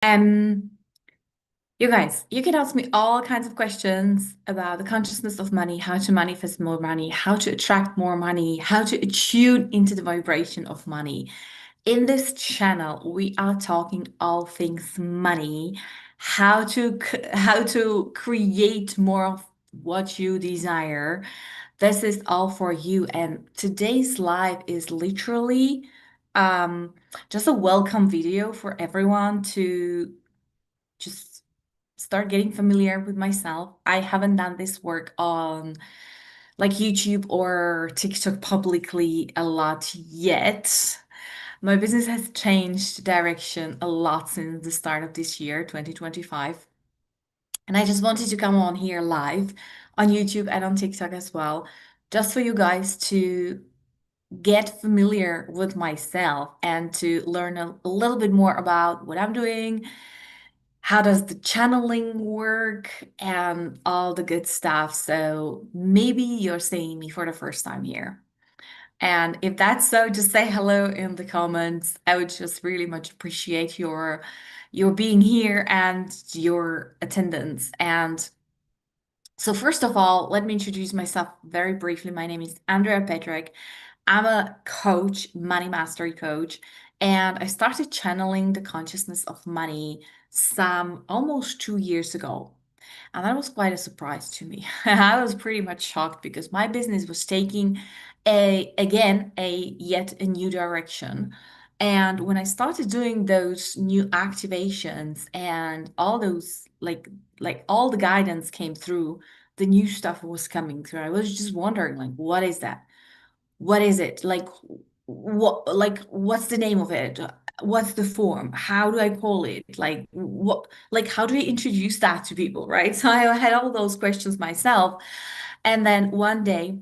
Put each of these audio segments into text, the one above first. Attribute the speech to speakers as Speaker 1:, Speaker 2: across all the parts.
Speaker 1: Um, you guys, you can ask me all kinds of questions about the consciousness of money, how to manifest more money, how to attract more money, how to attune into the vibration of money. In this channel, we are talking all things money, how to create more of what you desire. This is all for you. And today's live is literally just a welcome video for everyone to just start getting familiar with myself. I haven't done this work on like YouTube or TikTok publicly a lot yet. My business has changed direction a lot since the start of this year, 2025. And I just wanted to come on here live on YouTube and on TikTok as well, just for you guys to get familiar with myself and to learn a little bit more about what I'm doing, how does the channeling work, and all the good stuff. So maybe you're seeing me for the first time here. And if that's so, just say hello in the comments. I would just really much appreciate your being here and your attendance. And so first of all, let me introduce myself very briefly. My name is Andrea Patrick. I'm a coach, money mastery coach, and I started channeling the consciousness of money some almost 2 years ago. And that was quite a surprise to me. I was pretty much shocked because my business was taking a yet a new direction. And when I started doing those new activations and all those like all the guidance came through, the new stuff was coming through. I was just wondering like what is that? What is it? What's the name of it? What's the form? How do I call it? How do I introduce that to people, right? So I had all those questions myself. And then one day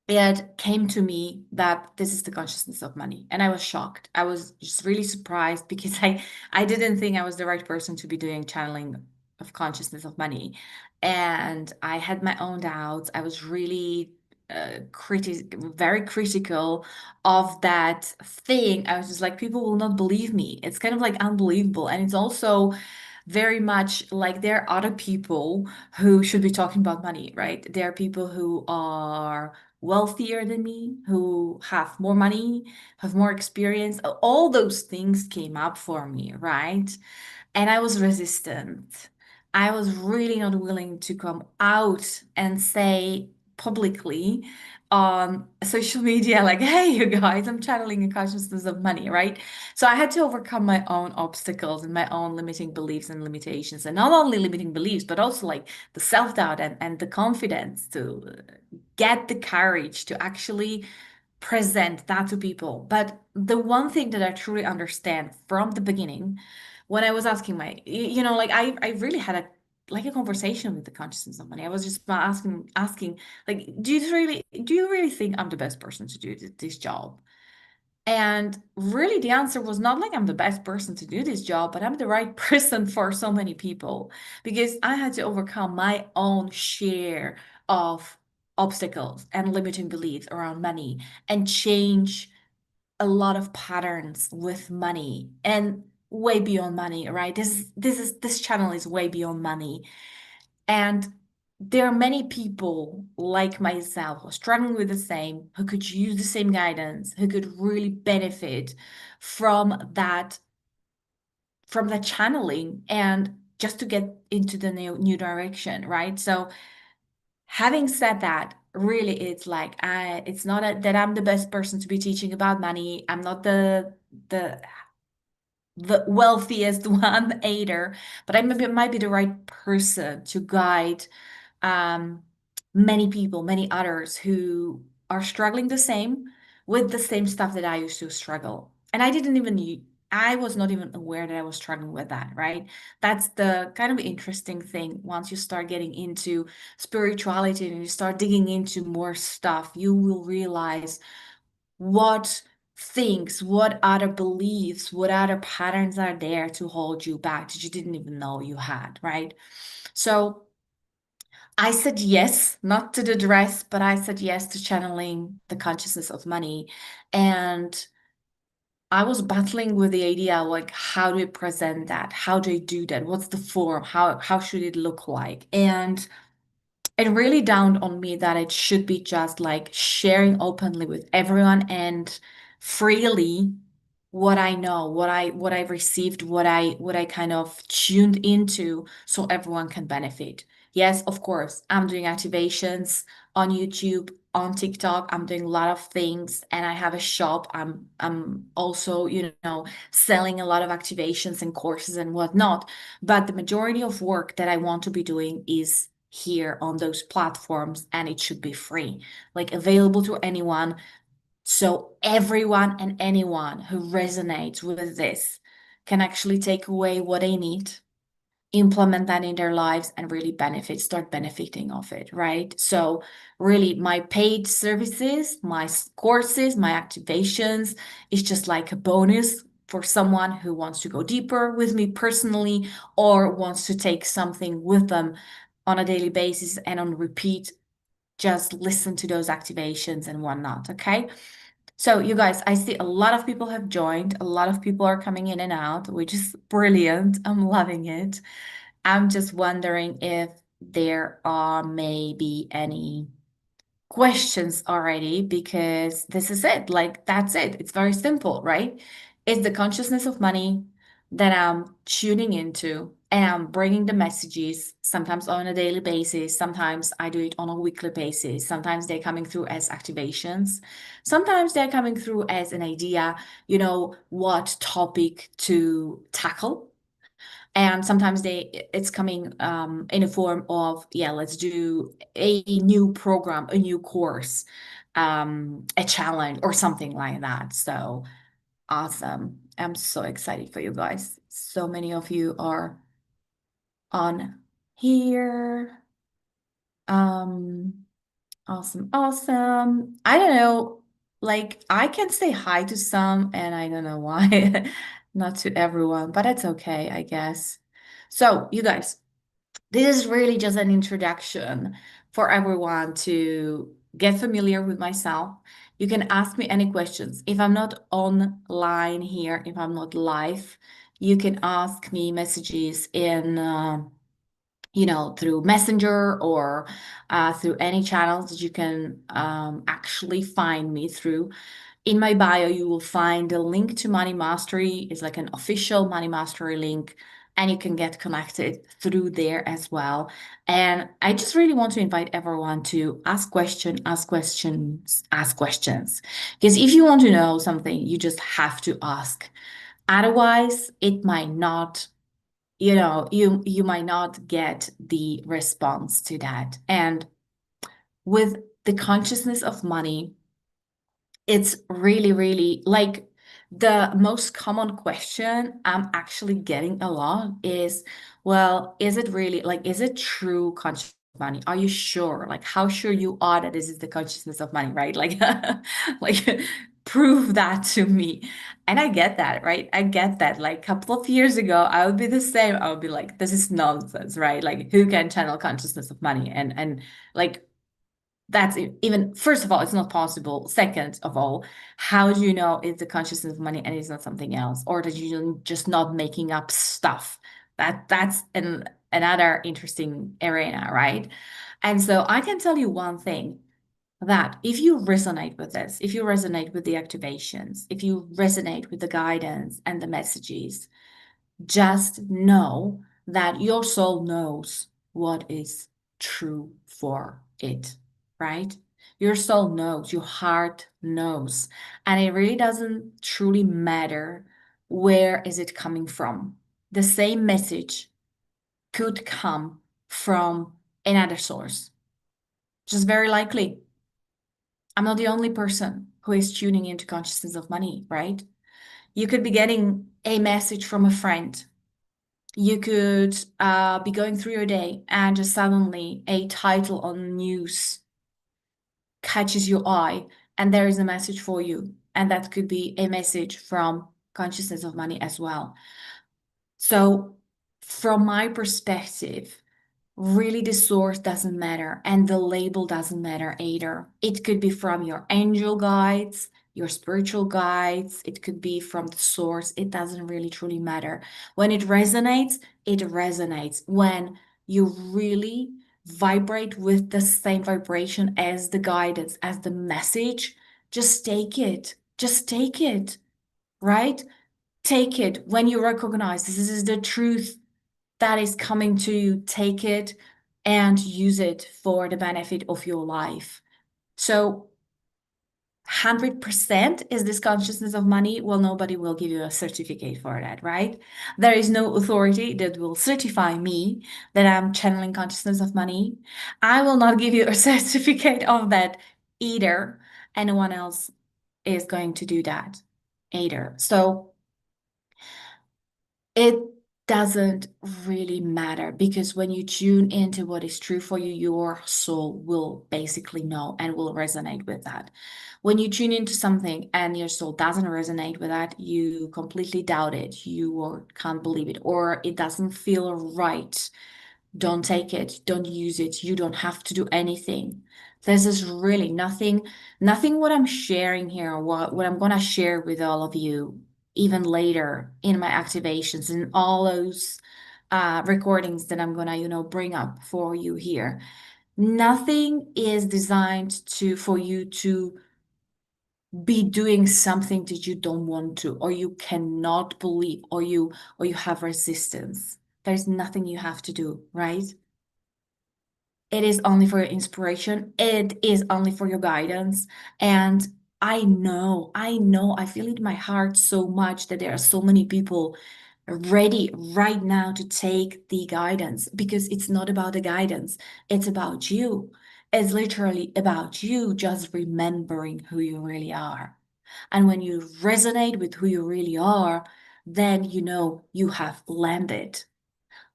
Speaker 1: it came to me that this is the consciousness of money. And I was shocked. I was just really surprised because I didn't think I was the right person to be doing channeling of consciousness of money. And I had my own doubts. I was really very critical of that thing. I was just like, people will not believe me. It's kind of like unbelievable. And it's also very much like there are other people who should be talking about money, right? There are people who are wealthier than me, who have more money, have more experience. All those things came up for me, right? And I was resistant. I was really not willing to come out and say publicly on social media, like, hey, you guys, I'm channeling a consciousness of money, right? So I had to overcome my own obstacles and my own limiting beliefs and limitations. And not only limiting beliefs, but also like the self-doubt and the confidence to get the courage to actually present that to people. But the one thing that I truly understand from the beginning, when I was asking like I really had a conversation with the consciousness of money. I was just asking, like, do you really think I'm the best person to do this job? And really, the answer was not like I'm the best person to do this job, but I'm the right person for so many people because I had to overcome my own share of obstacles and limiting beliefs around money and change a lot of patterns with money and way beyond money, right? This channel is way beyond money. And there are many people like myself who are struggling with the same, who could use the same guidance, who could really benefit from that channeling and just to get into the new direction, right? So having said that, really it's like it's not that I'm the best person to be teaching about money. I'm not the the wealthiest one either, but might be the right person to guide um, many people, many others who are struggling the same with the same stuff that I used to struggle. And I was not even aware that I was struggling with that, right? That's the kind of interesting thing. Once you start getting into spirituality and you start digging into more stuff, you will realize what things, what other beliefs, what other patterns are there to hold you back that you didn't even know you had, right? So I said yes, not to the dress, but I said yes to channeling the consciousness of money. And I was battling with the idea like how do I present that? How do I do that? What's the form? How should it look like? And it really dawned on me that it should be just like sharing openly with everyone and freely what I know, what I received, what I kind of tuned into so everyone can benefit. Yes, of course, I'm doing activations on YouTube, on TikTok. I'm doing a lot of things and I have a shop. I'm also, selling a lot of activations and courses and whatnot. But the majority of work that I want to be doing is here on those platforms and it should be free, like available to anyone. So everyone and anyone who resonates with this can actually take away what they need, implement that in their lives and really start benefiting of it, right? So really my paid services, my courses, my activations is just like a bonus for someone who wants to go deeper with me personally or wants to take something with them on a daily basis and on repeat, just listen to those activations and whatnot, okay? So, you guys, I see a lot of people have joined. A lot of people are coming in and out, which is brilliant. I'm loving it. I'm just wondering if there are maybe any questions already, because this is it. Like, that's it. It's very simple, right? It's the consciousness of money that I'm tuning into and I'm bringing the messages sometimes on a daily basis. Sometimes I do it on a weekly basis. Sometimes they're coming through as activations. Sometimes they're coming through as an idea, what topic to tackle. And sometimes it's coming in a form of, yeah, let's do a new program, a new course, a challenge or something like that. So awesome. I'm so excited for you guys. So many of you are on here. Um, awesome, awesome. I don't know, like I can say hi to some and I don't know why, not to everyone, but it's okay, I guess. So, you guys, this is really just an introduction for everyone to get familiar with myself. You can ask me any questions. If I'm not online here, if I'm not live, you can ask me messages in, through Messenger or through any channels that you can actually find me through. In my bio, you will find a link to Money Mastery. It's like an official Money Mastery link, and you can get connected through there as well. And I just really want to invite everyone to ask questions, ask questions, ask questions. Because if you want to know something, you just have to ask. Otherwise, it might not, you might not get the response to that. And with the consciousness of money, it's really, really like the most common question I'm actually getting a lot is, well, is it really like, is it true conscious of money? Are you sure? Like, how sure you are that this is the consciousness of money, right? Like, like prove that to me. And I get that, right? I get that. Like a couple of years ago, I would be the same. I would be like, this is nonsense, right? Like, who can channel consciousness of money? And like that's even, first of all, it's not possible. Second of all, how do you know it's the consciousness of money and it's not something else, or that you're just not making up stuff? That's another interesting arena, right? And so I can tell you one thing, that if you resonate with this, if you resonate with the activations, if you resonate with the guidance and the messages, just know that your soul knows what is true for it, right? Your soul knows, your heart knows, and it really doesn't truly matter where is it coming from. The same message could come from another source. Just very likely. I'm not the only person who is tuning into consciousness of money, right? You could be getting a message from a friend. You could be going through your day and just suddenly a title on news catches your eye and there is a message for you. And that could be a message from consciousness of money as well. So from my perspective, really the source doesn't matter and the label doesn't matter either. It could be from your angel guides, your spiritual guides, it could be from the source. It doesn't really truly matter. When it resonates, it resonates. When you really vibrate with the same vibration as the guidance, as the message, just take it. Just take it, right? Take it when you recognize this is the truth that is coming to you. Take it and use it for the benefit of your life. So 100% is this consciousness of money? Well, nobody will give you a certificate for that, right? There is no authority that will certify me that I'm channeling consciousness of money. I will not give you a certificate of that either. Anyone else is going to do that either. So it doesn't really matter because when you tune into what is true for you, your soul will basically know and will resonate with that. When you tune into something and your soul doesn't resonate with that, you completely doubt it, can't believe it, or it doesn't feel right. Don't take it, don't use it. You don't have to do anything. This is really nothing what I'm sharing here, what I'm gonna share with all of you, even later in my activations and all those recordings that I'm gonna, bring up for you here. Nothing is designed for you to be doing something that you don't want to, or you cannot believe, or you have resistance. There's nothing you have to do, right? It is only for your inspiration. It is only for your guidance. And I feel it in my heart so much that there are so many people ready right now to take the guidance because it's not about the guidance, it's about you. It's literally about you just remembering who you really are. And when you resonate with who you really are, then you know you have landed.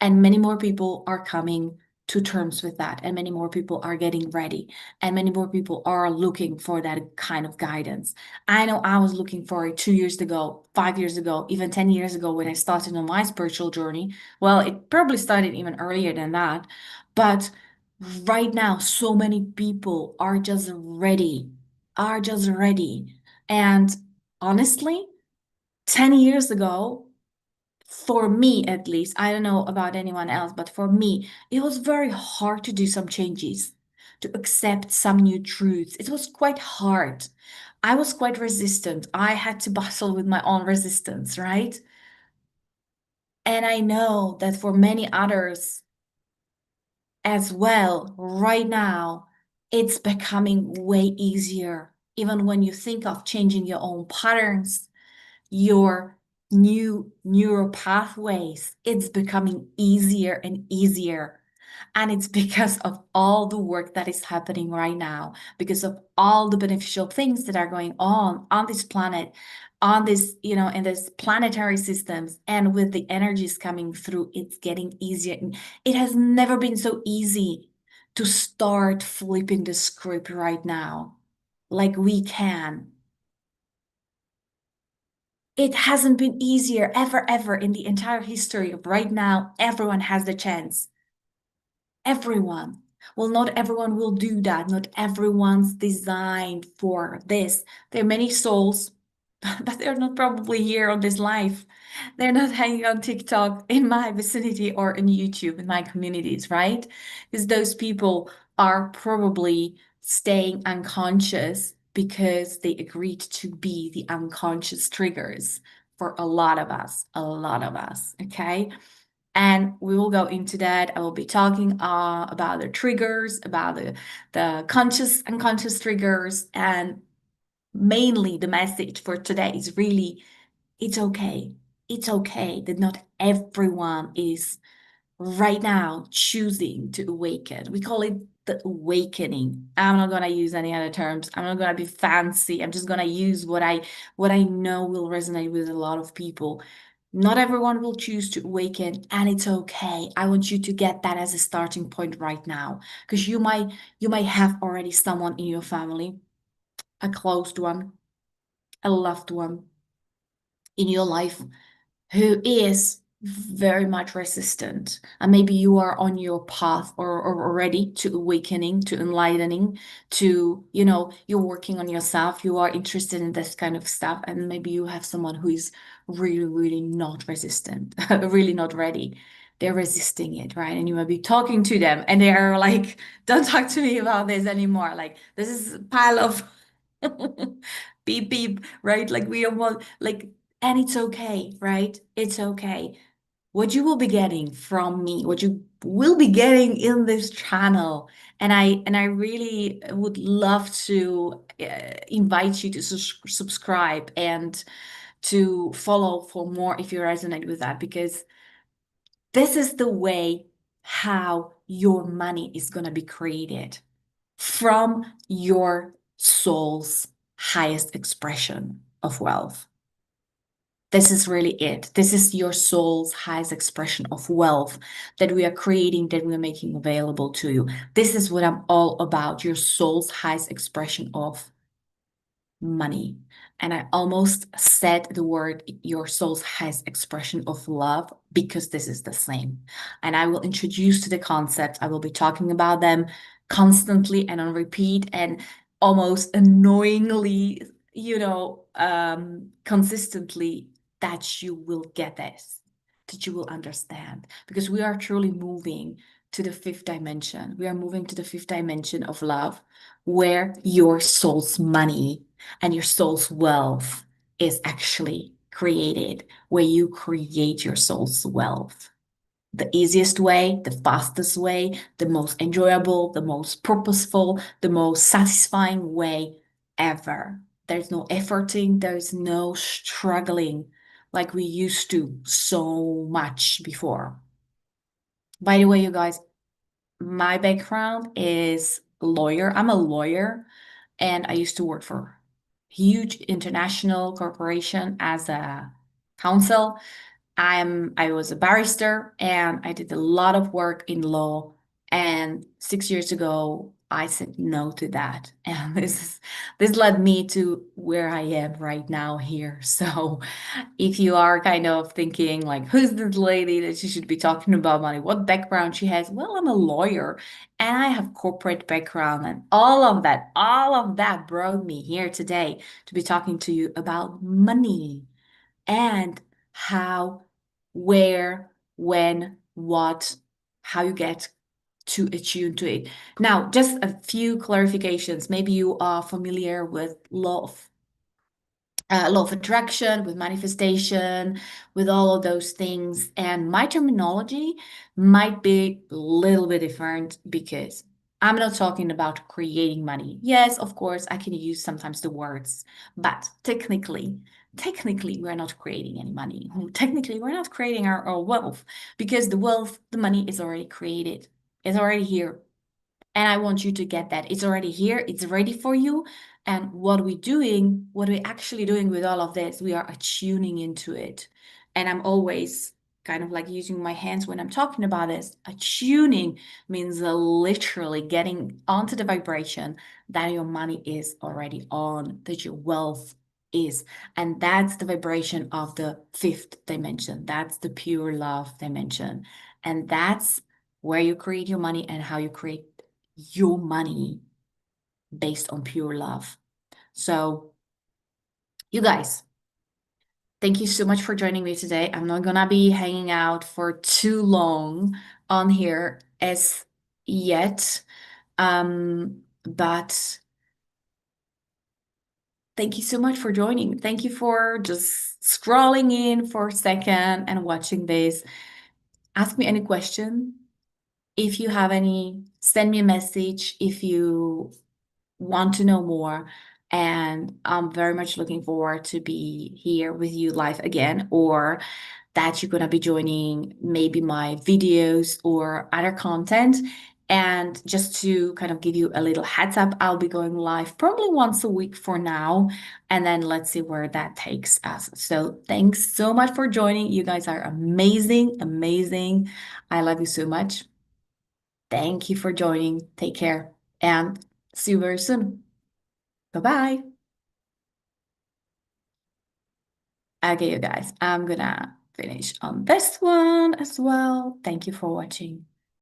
Speaker 1: And many more people are coming to terms with that, and many more people are getting ready, and many more people are looking for that kind of guidance. I know I was looking for it 2 years ago, 5 years ago, even 10 years ago when I started on my spiritual journey. Well, it probably started even earlier than that. But right now, so many people are just ready. And honestly, 10 years ago, for me at least, I don't know about anyone else, but for me, it was very hard to do some changes, to accept some new truths. It was quite hard. I was quite resistant. I had to battle with my own resistance, right? And I know that for many others as well, right now, it's becoming way easier. Even when you think of changing your own patterns, your new neural pathways, it's becoming easier and easier. And it's because of all the work that is happening right now, because of all the beneficial things that are going on this planet, on this, in this planetary systems, and with the energies coming through, it's getting easier. And it has never been so easy to start flipping the script right now, like we can. It hasn't been easier ever in the entire history of right now. Everyone has the chance. Everyone. Well, not everyone will do that. Not everyone's designed for this. There are many souls, but they're not probably here on this life. They're not hanging on TikTok in my vicinity or in YouTube in my communities, right? Because those people are probably staying unconscious because they agreed to be the unconscious triggers for a lot of us, okay? And we will go into that. I will be talking about the triggers, about the conscious and unconscious triggers, and mainly the message for today is really it's okay. It's okay that not everyone is right now choosing to awaken. We call it the awakening. I'm not gonna use any other terms. I'm not gonna be fancy. I'm just gonna use what I know will resonate with a lot of people. Not everyone will choose to awaken, and it's okay. I want you to get that as a starting point right now, because you might have already someone in your family, a closed one, a loved one in your life who is very much resistant. And maybe you are on your path or already to awakening, to enlightening, to, you're working on yourself, you are interested in this kind of stuff, and maybe you have someone who is really, really not resistant, really not ready. They're resisting it, right? And you might be talking to them and they are like, don't talk to me about this anymore. Like, this is a pile of beep beep, right? Like we don't want like, and it's okay, right? It's okay. What you will be getting from me, what you will be getting in this channel. And I really would love to invite you to subscribe and to follow for more if you resonate with that, because this is the way how your money is going to be created from your soul's highest expression of wealth. This is really it. This is your soul's highest expression of wealth that we are creating, that we are making available to you. This is what I'm all about, your soul's highest expression of money. And I almost said the word your soul's highest expression of love because this is the same. And I will introduce to the concept. I will be talking about them constantly and on repeat and almost annoyingly, consistently, that you will get this, that you will understand. Because we are truly moving to the fifth dimension. We are moving to the fifth dimension of love, where your soul's money and your soul's wealth is actually created, where you create your soul's wealth. The easiest way, the fastest way, the most enjoyable, the most purposeful, the most satisfying way ever. There's no efforting, there's no struggling like we used to so much before. By the way, you guys, my background is lawyer. I'm a lawyer and I used to work for huge international corporation as a counsel. I was a barrister and I did a lot of work in law. And 6 years ago, I said no to that. And this led me to where I am right now here. So if you are kind of thinking like, who's this lady that she should be talking about money? What background she has? Well, I'm a lawyer and I have corporate background and all of that brought me here today to be talking to you about money and how, where, when, what, how you get to attune to it. Now, just a few clarifications. Maybe you are familiar with law of attraction, with manifestation, with all of those things. And my terminology might be a little bit different because I'm not talking about creating money. Yes, of course, I can use sometimes the words, but technically, we're not creating any money. Technically, we're not creating our wealth because the wealth, the money is already created. It's already here. And I want you to get that. It's already here, it's ready for you. And what we're actually doing with all of this, we are attuning into it. And I'm always kind of like using my hands when I'm talking about this. Attuning means literally getting onto the vibration that your money is already on, that your wealth is. And that's the vibration of the fifth dimension. That's the pure love dimension. And that's where you create your money and how you create your money based on pure love. So, you guys, thank you so much for joining me today. I'm not gonna be hanging out for too long on here as yet. But thank you so much for joining. Thank you for just scrolling in for a second and watching this. Ask me any question. If you have any, send me a message if you want to know more. And I'm very much looking forward to be here with you live again, or that you're going to be joining maybe my videos or other content. And just to kind of give you a little heads up, I'll be going live probably once a week for now. And then let's see where that takes us. So thanks so much for joining. You guys are amazing, amazing. I love you so much. Thank you for joining. Take care and see you very soon. Bye-bye. Okay, you guys, I'm gonna finish on this one as well. Thank you for watching.